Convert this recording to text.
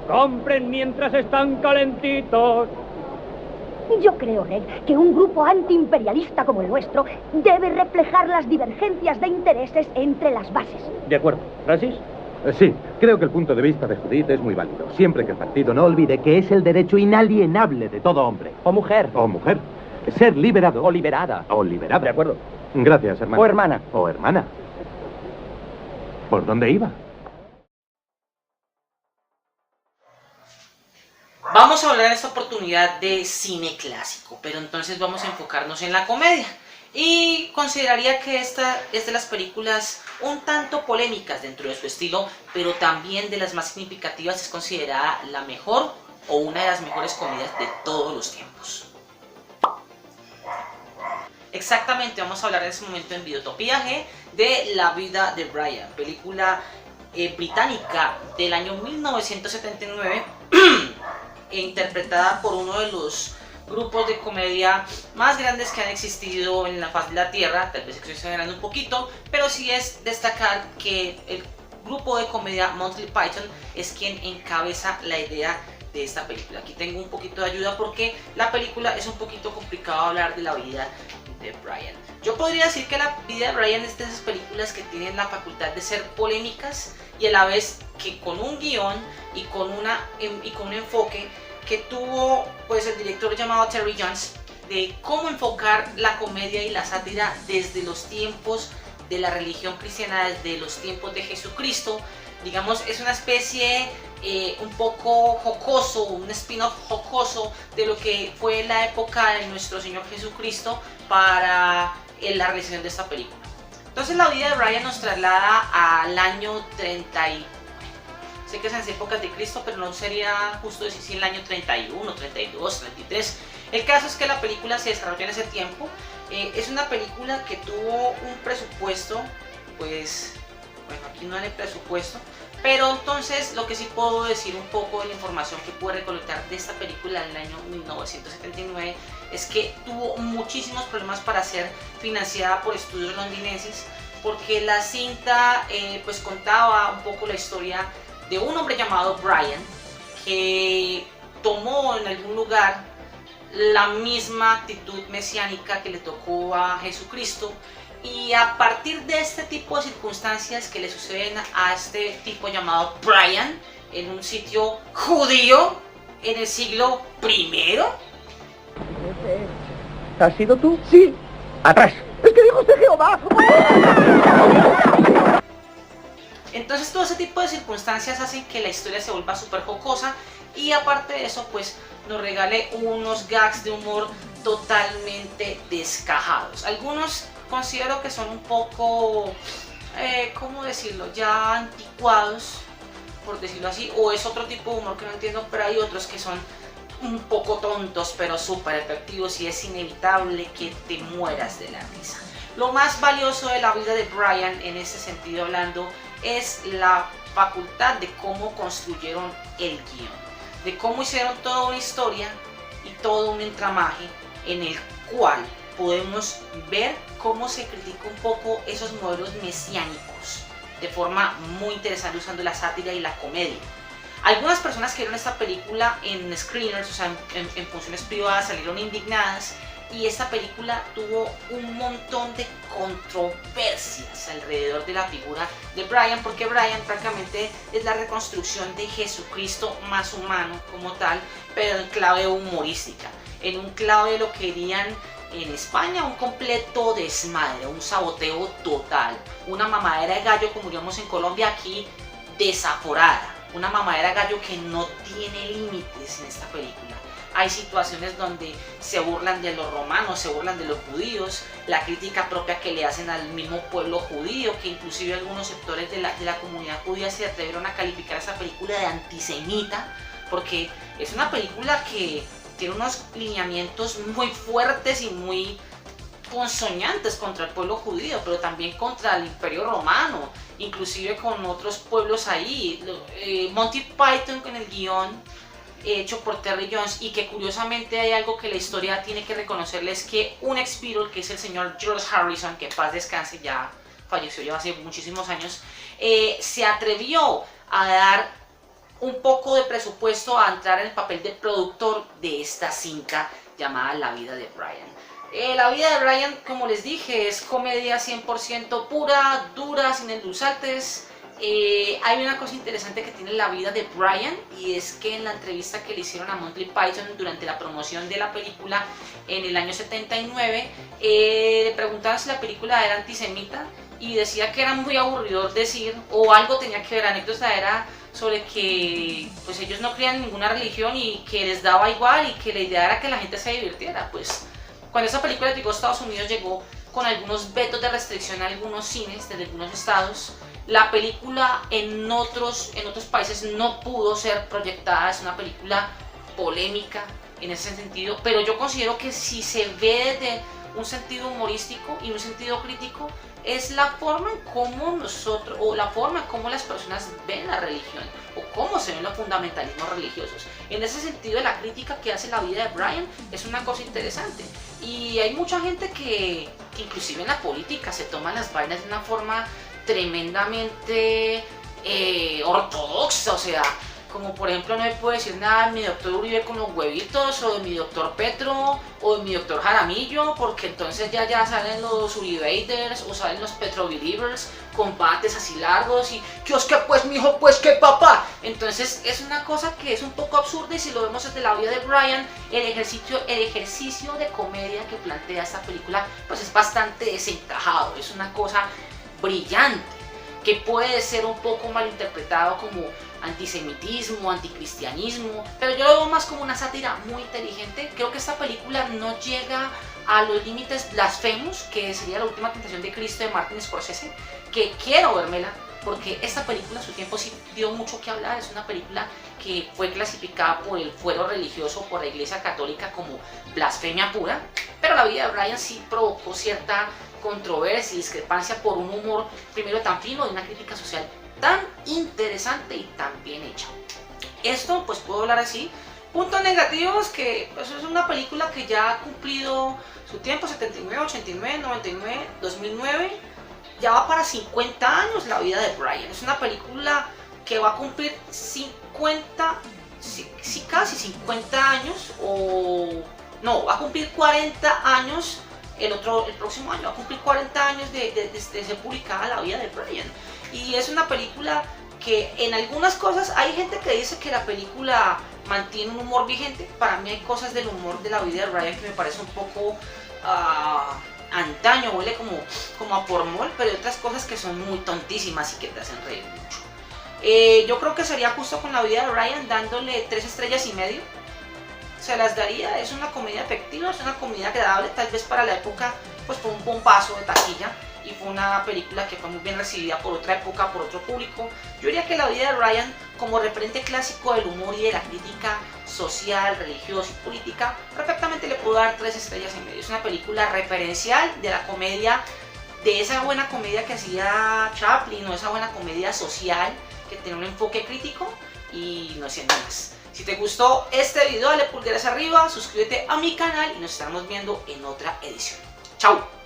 Compren mientras están calentitos. Yo creo, Red, que un grupo antiimperialista como el nuestro debe reflejar las divergencias de intereses entre las bases. De acuerdo. ¿Francis? Sí, creo que el punto de vista de Judith es muy válido. Siempre que el partido no olvide que es el derecho inalienable de todo hombre. O mujer. O mujer. Ser liberado. O liberada. O liberada. De acuerdo. Gracias, hermano. O hermana. O hermana. ¿Por dónde iba? Vamos a hablar en esta oportunidad de cine clásico, pero entonces vamos a enfocarnos en la comedia. Y consideraría que esta es de las películas un tanto polémicas dentro de su estilo, pero también de las más significativas. Es considerada la mejor o una de las mejores comedias de todos los tiempos. Exactamente, vamos a hablar en este momento en Videotopía G de La vida de Brian, película británica del año 1979, interpretada por uno de los grupos de comedia más grandes que han existido en la faz de la Tierra. Tal vez estoy exagerando un poquito, pero sí es destacar que el grupo de comedia Monty Python es quien encabeza la idea de esta película. Aquí tengo un poquito de ayuda porque la película es un poquito complicado hablar de la vida de Brian. Yo podría decir que la vida de Brian es de esas películas que tienen la facultad de ser polémicas y a la vez que con un guión y con un enfoque que tuvo pues el director llamado Terry Jones de cómo enfocar la comedia y la sátira desde los tiempos de la religión cristiana, desde los tiempos de Jesucristo. Digamos, es una especie un poco jocoso, un spin-off jocoso de lo que fue la época de nuestro Señor Jesucristo para la realización de esta película. Entonces la vida de Brian nos traslada al año 30 y... Sé que es en las épocas de Cristo, pero no sería justo decir si en el año 31, 32, 33. El caso es que la película se desarrolla en ese tiempo. Es una película que tuvo un presupuesto, pues... Bueno, aquí no hay presupuesto, pero entonces lo que sí puedo decir un poco de la información que pude recolectar de esta película en el año 1979 es que tuvo muchísimos problemas para ser financiada por estudios londinenses, porque la cinta pues contaba un poco la historia de un hombre llamado Brian que tomó en algún lugar la misma actitud mesiánica que le tocó a Jesucristo. Y a partir de este tipo de circunstancias que le suceden a este tipo llamado Brian en un sitio judío en el siglo I. ¿Has sido tú? Sí. Atrás. Es que dijo usted Jehová. Entonces todo ese tipo de circunstancias hacen que la historia se vuelva súper jocosa y aparte de eso pues nos regale unos gags de humor totalmente descajados. Algunos considero que son un poco, ¿cómo decirlo? Ya anticuados, por decirlo así, o es otro tipo de humor que no entiendo, pero hay otros que son un poco tontos, pero súper efectivos y es inevitable que te mueras de la risa. Lo más valioso de la vida de Brian, en ese sentido hablando, es la facultad de cómo construyeron el guión, de cómo hicieron toda una historia y todo un entramaje en el cual podemos ver cómo se critica un poco esos modelos mesiánicos de forma muy interesante usando la sátira y la comedia. Algunas personas que vieron esta película en screeners, o sea, en funciones privadas, salieron indignadas y esta película tuvo un montón de controversias alrededor de la figura de Brian, porque Brian prácticamente es la reconstrucción de Jesucristo más humano como tal, pero en clave humorística, en un clave de lo que dirían en España un completo desmadre, un saboteo total, una mamadera de gallo como diríamos en Colombia aquí, desaforada, una mamadera de gallo que no tiene límites en esta película. Hay situaciones donde se burlan de los romanos, se burlan de los judíos, la crítica propia que le hacen al mismo pueblo judío, que inclusive algunos sectores de la comunidad judía se atrevieron a calificar a esta película de antisemita, porque es una película que tiene unos lineamientos muy fuertes y muy ponzoñantes contra el pueblo judío, pero también contra el Imperio Romano, inclusive con otros pueblos ahí. Monty Python en el guión hecho por Terry Jones, y que curiosamente hay algo que la historia tiene que reconocerle, es que un ex Beatle, que es el señor George Harrison, que en paz descanse, ya falleció ya hace muchísimos años, se atrevió a dar un poco de presupuesto a entrar en el papel de productor de esta cinta llamada La vida de Brian. La vida de Brian, como les dije, es comedia 100% pura, dura, sin endulzantes. Hay una cosa interesante que tiene La vida de Brian, y es que en la entrevista que le hicieron a Monty Python durante la promoción de la película en el año 79, le preguntaban si la película era antisemita, y decía que era muy aburridor decir, o algo tenía que ver, anécdota era sobre que pues ellos no creían en ninguna religión y que les daba igual, y que la idea era que la gente se divirtiera. Pues cuando esa película llegó a Estados Unidos, llegó con algunos vetos de restricción a algunos cines de algunos estados. La película en otros países no pudo ser proyectada, es una película polémica en ese sentido, pero yo considero que si se ve desde un sentido humorístico y un sentido crítico, es la forma en cómo nosotros, o la forma en cómo las personas ven la religión, o cómo se ven los fundamentalismos religiosos. En ese sentido, la crítica que hace La vida de Brian es una cosa interesante. Y hay mucha gente que inclusive en la política se toman las vainas de una forma tremendamente ortodoxa, o sea, como por ejemplo no me puedo decir nada de mi doctor Uribe con los huevitos, o de mi doctor Petro, o de mi doctor Jaramillo, porque entonces ya salen los Uribaders, o salen los Petro-believers, combates así largos, y Dios que pues mijo, pues que papá. Entonces es una cosa que es un poco absurda, y si lo vemos desde La vida de Brian, el ejercicio de comedia que plantea esta película pues es bastante desencajado, es una cosa brillante, que puede ser un poco malinterpretado como antisemitismo, anticristianismo, pero yo lo veo más como una sátira muy inteligente. Creo que esta película no llega a los límites blasfemos, que sería La última tentación de Cristo de Martin Scorsese, que quiero vérmela, porque esta película a su tiempo sí dio mucho que hablar. Es una película que fue clasificada por el fuero religioso, por la Iglesia Católica, como blasfemia pura, pero La vida de Brian sí provocó cierta controversia y discrepancia por un humor primero tan fino y una crítica social tan interesante y tan bien hecha. Esto pues puedo hablar así. Puntos negativos, que pues, es una película que ya ha cumplido su tiempo, 79, 89, 99, 2009, ya va para 50 años La vida de Brian. Es una película que va a cumplir 50, sí, casi 50 años, o no, va a cumplir 40 años el próximo año, va a cumplir 40 años de ser publicada La vida de Brian. Y es una película que en algunas cosas hay gente que dice que la película mantiene un humor vigente. Para mí hay cosas del humor de La vida de Brian que me parece un poco antaño, huele como a formol, pero hay otras cosas que son muy tontísimas y que te hacen reír mucho. Yo creo que sería justo con La vida de Brian dándole 3 estrellas y medio. Se las daría. Es una comedia efectiva, es una comedia agradable, tal vez para la época pues fue un bombazo de taquilla, y fue una película que fue muy bien recibida por otra época, por otro público. Yo diría que La vida de Brian, como referente clásico del humor y de la crítica social, religiosa y política, perfectamente le puedo dar 3 estrellas y medio. Es una película referencial de la comedia, de esa buena comedia que hacía Chaplin, o esa buena comedia social que tiene un enfoque crítico, y no siendo más. Si te gustó este video, dale pulgares arriba, suscríbete a mi canal y nos estaremos viendo en otra edición. ¡Chao!